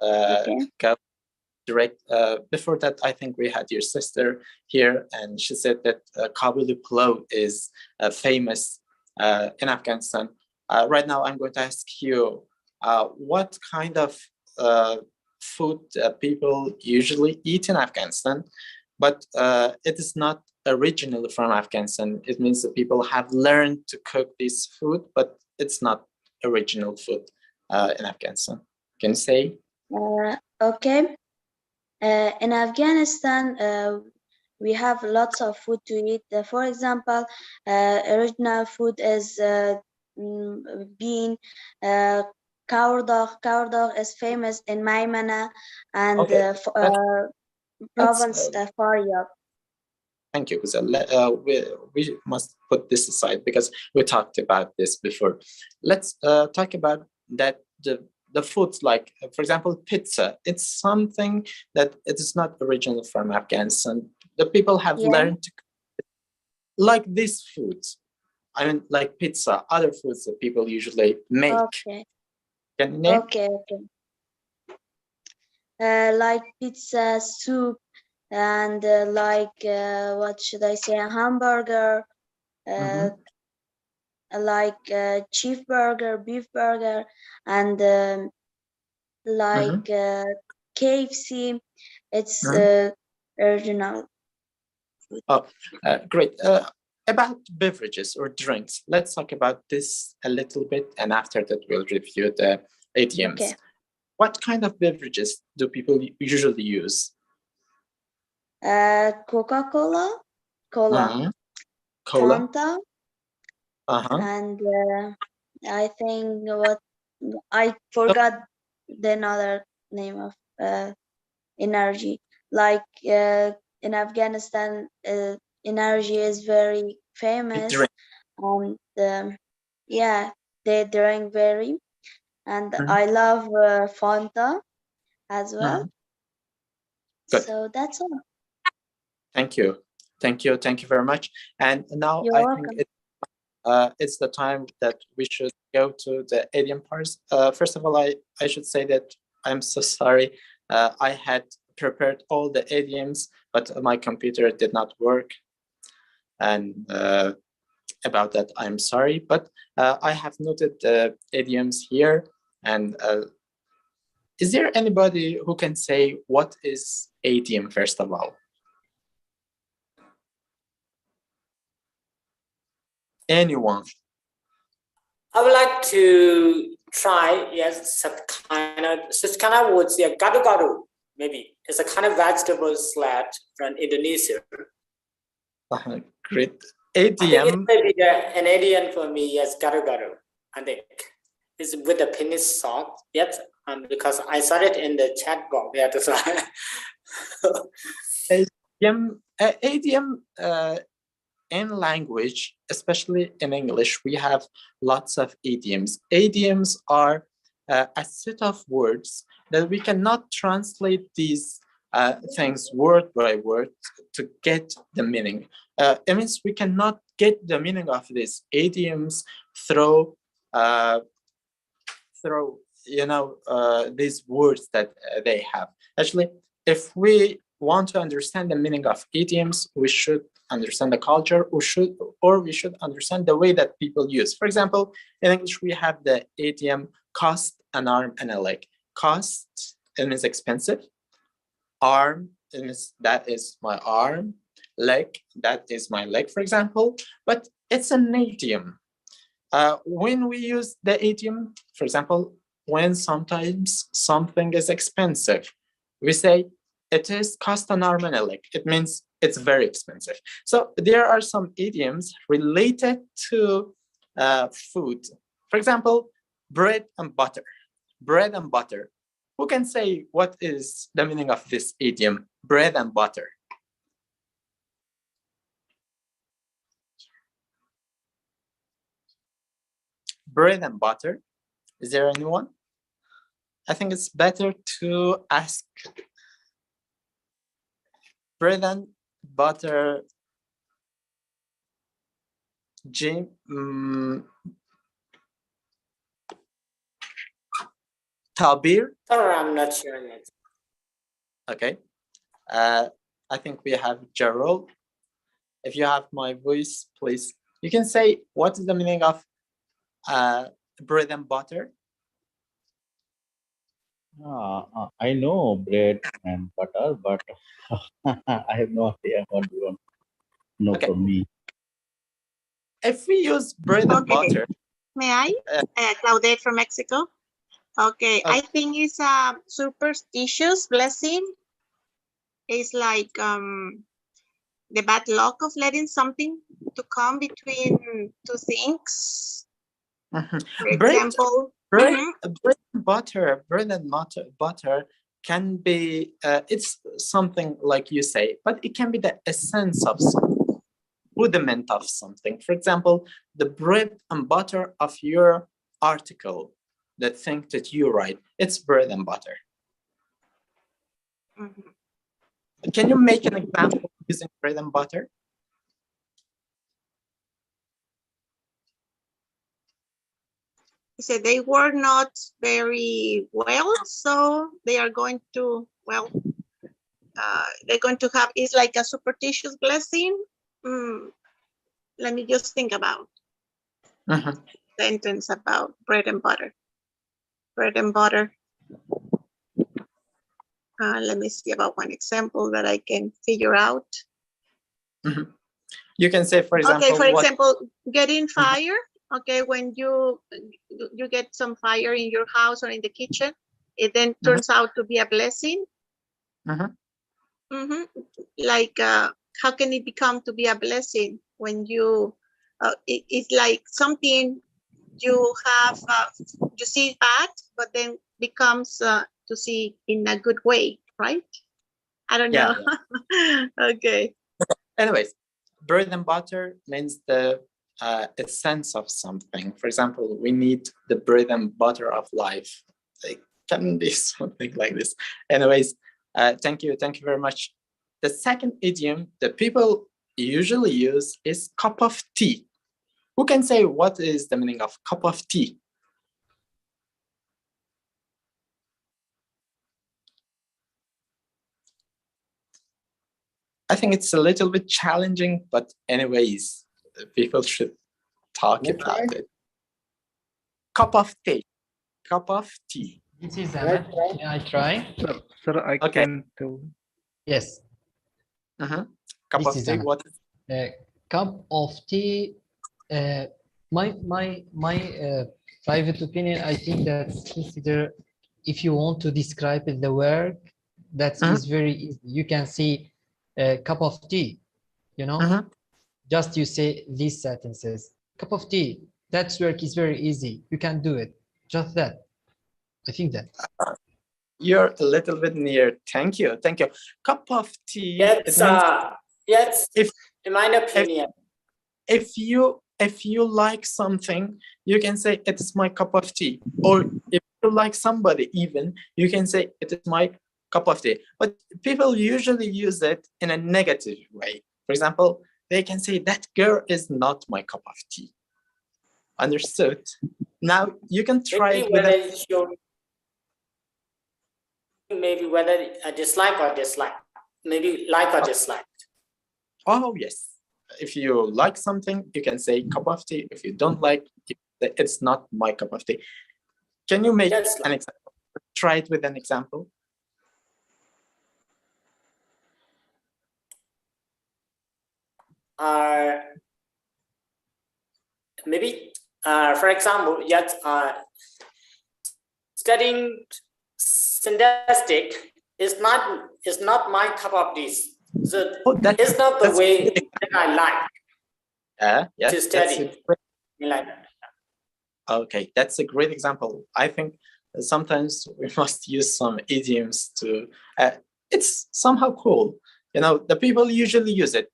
Speaker 2: go direct. Before that, I think we had your sister here, and she said that Kabuli pulao is famous in Afghanistan. Right now, I'm going to ask you what kind of food people usually eat in Afghanistan, but it is not originally from Afghanistan. It means that people have learned to cook this food, but it's not original food in Afghanistan. Can you say?
Speaker 5: Okay. In Afghanistan, we have lots of food to eat. For example, original food is bean. Cow dog. Cow dog is famous in Maimana and
Speaker 2: Okay, that's
Speaker 5: province Faryab.
Speaker 2: Thank you, Giselle. We must put this aside because we talked about this before. Let's talk about that the foods like, for example, pizza. It's something that it is not original from Afghanistan. The people have learned to like these foods. I mean, like pizza, other foods that people usually make.
Speaker 5: Okay.
Speaker 2: Can you name?
Speaker 5: Okay. Like pizza, soup, and like what should I say? A hamburger, like cheeseburger, beef burger, and like KFC. It's original.
Speaker 2: Oh, great. About beverages or drinks, let's talk about this a little bit, and after that we'll review the idioms.
Speaker 5: Okay.
Speaker 2: What kind of beverages do people usually use?
Speaker 5: Coca-Cola, cola, Fanta, and I think what I forgot the another name of energy. Like in Afghanistan, energy is very famous, and yeah, they drink very, and I love Fanta as well.
Speaker 2: Good.
Speaker 5: So that's all.
Speaker 2: Thank you very much. And now
Speaker 5: You're welcome.
Speaker 2: think it's the time that we should go to the idiom parts. First of all, I should say that I'm so sorry. I had prepared all the idioms, but my computer did not work. And about that, I'm sorry. But I have noted the idioms here. And is there anybody who can say what is idiom, first of all? Anyone?
Speaker 7: I would like to try, yes, some kind of words, yeah, gado-gado, maybe. It's a kind of vegetable salad from Indonesia.
Speaker 2: Great. Idiom.
Speaker 7: Maybe an idiom for me, yes, gado-gado, I think. It's with a pinch salt, yes, because I saw it in the chat box, yeah, that's why.
Speaker 2: Idiom in language, especially in English, we have lots of idioms. Idioms are a set of words that we cannot translate these things word by word to get the meaning. It means we cannot get the meaning of these idioms through these words that they have. Actually, if we want to understand the meaning of idioms, we should understand the culture, or we should understand the way that people use. For example, in English, we have the idiom cost an arm and a leg. Cost, it means expensive. Arm, it means that is my arm. Leg, that is my leg, for example. But it's an idiom. When we use the idiom, for example, when sometimes something is expensive, we say it is cost an arm and a leg. It means it's very expensive. So there are some idioms related to food. For example, bread and butter. Bread and butter. Who can say what is the meaning of this idiom, bread and butter? Bread and butter. Is there anyone? I think it's better to ask. Bread and butter. Jim. Tabir.
Speaker 7: I'm not sure yet.
Speaker 2: Okay. I think we have Gerald. If you have my voice, please. You can say what is the meaning of bread and butter?
Speaker 12: I know bread and butter, but I have no idea what you want to know from me.
Speaker 2: If we use bread and butter.
Speaker 13: May I? Claudette from Mexico. Okay, I think it's a superstitious blessing. It's like the bad luck of letting something to come between two things. For example,
Speaker 2: bread and butter can be, it's something like you say, but it can be the essence of something, rudiment of something. For example, the bread and butter of your article, the thing that you write, it's bread and butter. Can you make an example using bread and butter?
Speaker 13: He said they were not very well, so they are going to, well, they're going to have, it's like a superstitious blessing. Let me just think about sentence about bread and butter. Bread and butter. Let me see about one example that I can figure out.
Speaker 2: You can say, for example,
Speaker 13: okay, for example, getting fire. Okay, when you get some fire in your house or in the kitchen, it then turns out to be a blessing. Like, how can it become to be a blessing when you, it's like something you have, you see bad, but then becomes to see in a good way, right? I don't know. Okay.
Speaker 2: Anyways, bread and butter means the essence of something. For example, we need the bread and butter of life. It can be something like this. Anyways, thank you very much. The second idiom that people usually use is cup of tea. Who can say what is the meaning of cup of tea? I think it's a little bit challenging, but anyways, people should talk about it. Cup of tea. Cup of tea.
Speaker 3: This is May I try?
Speaker 14: Sir, I can too.
Speaker 3: Yes.
Speaker 2: Cup of tea. What?
Speaker 3: Cup of tea. My private opinion, I think that consider if you want to describe the work, that is very easy. You can see a cup of tea, you know, just you say these sentences. Cup of tea. That work is very easy. You can do it. Just that. I think that.
Speaker 2: You're a little bit near. Thank you. Thank you. Cup of tea.
Speaker 7: Yes, yes. In my opinion,
Speaker 2: if you like something, you can say it is my cup of tea. Or if you like somebody, even you can say it is my cup of tea. But people usually use it in a negative way. For example, they can say that girl is not my cup of tea. Understood? Now you can try it with
Speaker 7: maybe whether a dislike or dislike. Maybe like or dislike.
Speaker 2: Oh, yes. If you like something, you can say cup of tea. If you don't like, it's not my cup of tea. Can you make an example? Try it with an example.
Speaker 7: Maybe, for example, yes, studying synthetic is not my cup of tea. So it's not the way that I like to study. Like that.
Speaker 2: Okay, that's a great example. I think sometimes we must use some idioms to, it's somehow cool. You know, the people usually use it.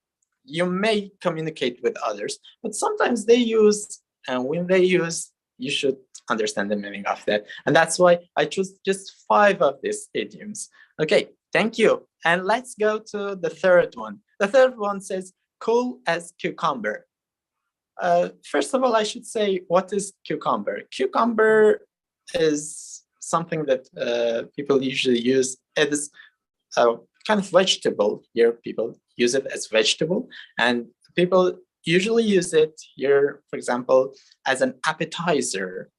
Speaker 2: You may communicate with others, but sometimes they use, and when they use, you should understand the meaning of that. And that's why I choose just 5 of these idioms. Okay, thank you. And let's go to the third one. The third one says, cool as cucumber. First of all, I should say, what is cucumber? Cucumber is something that people usually use. It is a kind of vegetable. Here, people use it as vegetable. And people usually use it here, for example, as an appetizer.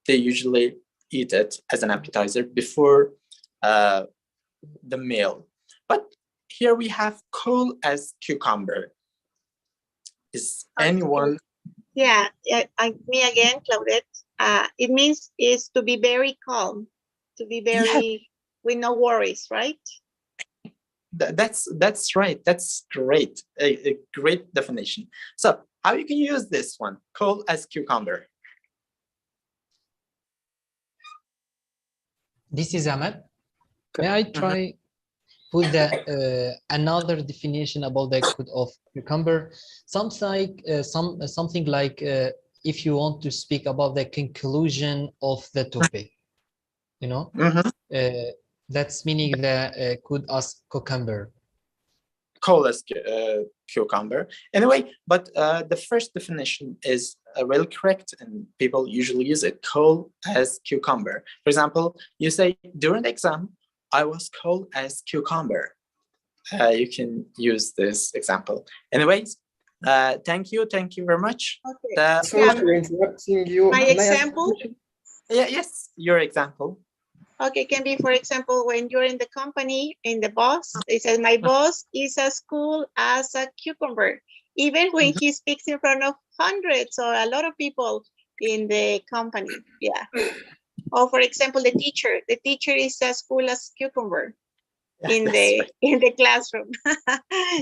Speaker 2: They usually eat it as an appetizer before the meal. But here we have cool as cucumber. Is anyone?
Speaker 13: Yeah, me again, Claudette. It means is to be very calm, to be very with no worries, right?
Speaker 2: That's right. That's great. A great definition. So how you can use this one? Cool as cucumber.
Speaker 3: This is Ahmed. May I try put the another definition about the code of cucumber? Something like if you want to speak about the conclusion of the topic, you know, that's meaning the code as cucumber.
Speaker 2: Cool as cucumber. Anyway, but the first definition is really correct, and people usually use it. Cool as cucumber. For example, you say during the exam, I was cool as cucumber. You can use this example. Anyways, thank you very much.
Speaker 15: Okay. Sorry for interrupting you.
Speaker 13: My example?
Speaker 2: Yeah, yes, your example.
Speaker 13: Okay, can be, for example, when you're in the company, in the boss, it says, my boss is as cool as a cucumber. Even when he speaks in front of hundreds or a lot of people in the company, yeah. Or for example, the teacher is as cool as cucumber in the classroom.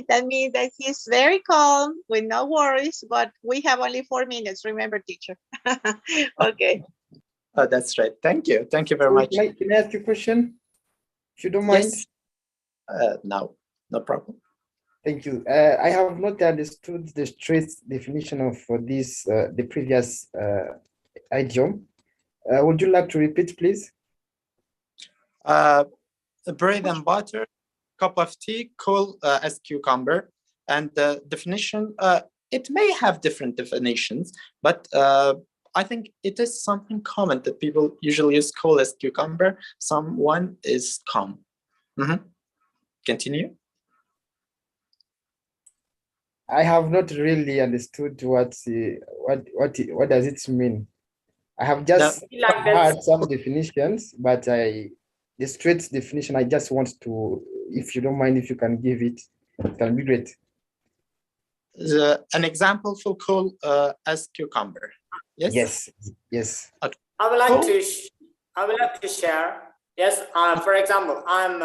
Speaker 13: That means that he's very calm with no worries, but we have only 4 minutes. Remember, teacher. Okay.
Speaker 2: Oh, that's right. Thank you. Thank you very much.
Speaker 15: Can I ask you a question? If you don't mind?
Speaker 2: Yes. No problem.
Speaker 15: Thank you. I have not understood the straight definition of this, the previous idiom. Would you like to repeat, please?
Speaker 2: Bread and butter, cup of tea, cool as cucumber. And the definition, it may have different definitions, but I think it is something common that people usually use cool as cucumber. Someone is calm. Continue.
Speaker 15: I have not really understood what does it mean. I have just heard some definitions, but the straight definition, I just want to, if you don't mind, if you can give it, it can be great.
Speaker 2: An example for cool as cucumber. Yes.
Speaker 15: Yes.
Speaker 2: Okay.
Speaker 7: I would like to share. Yes. For example, I'm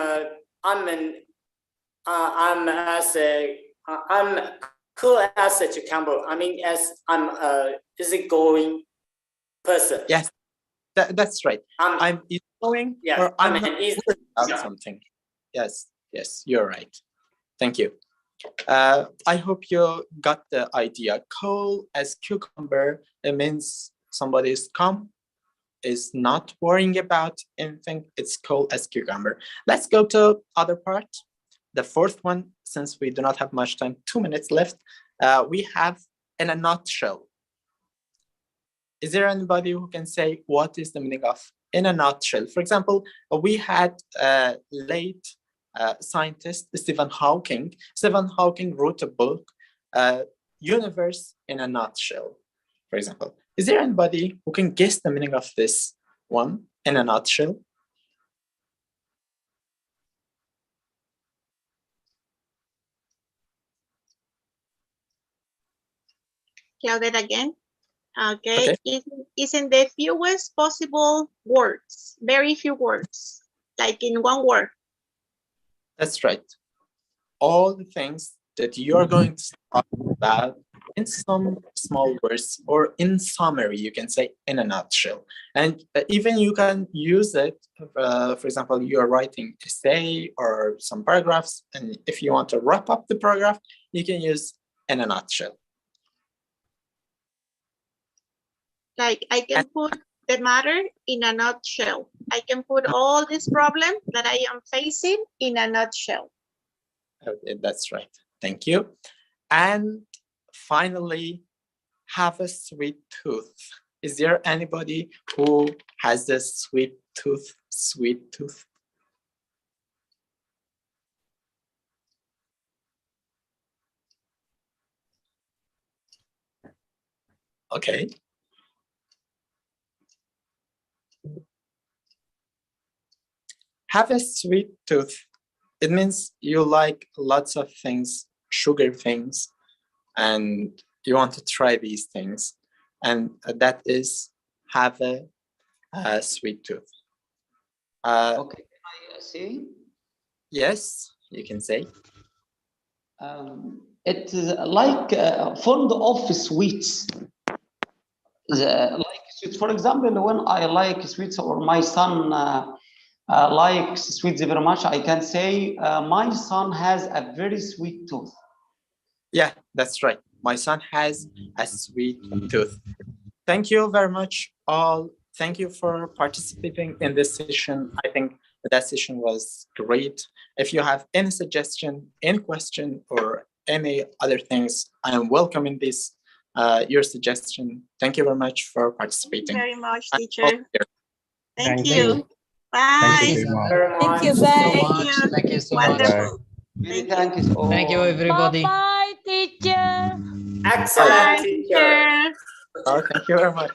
Speaker 7: cool as a cucumber. I mean, as I'm a easygoing person.
Speaker 2: Yes, that's right. I'm easygoing, or I'm not easy about something. Yes, you're right. Thank you. I hope you got the idea. Cool as cucumber, it means somebody is calm, is not worrying about anything. It's cool as cucumber. Let's go to other part. The fourth one, since we do not have much time, 2 minutes left, we have in a nutshell. Is there anybody who can say what is the meaning of in a nutshell? For example, we had late scientist Stephen Hawking. Stephen Hawking wrote a book, Universe in a Nutshell, for example. Is there anybody who can guess the meaning of this one in a nutshell?
Speaker 13: Claudette again. Okay. It's in the fewest possible words, very few words, like in one word.
Speaker 2: That's right. All the things that you're going to talk about in some small words, or in summary, you can say in a nutshell. And even you can use it, for example, you're writing essay or some paragraphs, and if you want to wrap up the paragraph, you can use in a nutshell.
Speaker 13: Like I can put the matter in a nutshell. I can put all this problem that I am facing in a nutshell.
Speaker 2: Okay, that's right. Thank you. And finally, have a sweet tooth. Is there anybody who has a sweet tooth? Sweet tooth? Okay. Have a sweet tooth. It means you like lots of things, sugar things, and you want to try these things. And that is have a sweet tooth.
Speaker 8: Okay, can I say?
Speaker 2: Yes, you can say.
Speaker 8: It's like fond of sweets. Like sweets. For example, when I like sweets, or my son like sweet very much, I can say my son has a very sweet tooth.
Speaker 2: Yeah, that's right. My son has a sweet tooth. Thank you very much, all. Thank you for participating in this session. I think that session was great. If you have any suggestion, any question, or any other things, I am welcoming this, your suggestion. Thank you very much for participating.
Speaker 13: Thank you very much, teacher. Thank
Speaker 3: you.
Speaker 13: you. Bye.
Speaker 11: Thank you. Bye.
Speaker 3: Thank you so
Speaker 13: Wonderful.
Speaker 8: Thank you.
Speaker 3: Thank you, everybody.
Speaker 4: Bye, teacher.
Speaker 7: Excellent,
Speaker 13: Bye,
Speaker 7: teacher.
Speaker 2: Oh, thank you very much.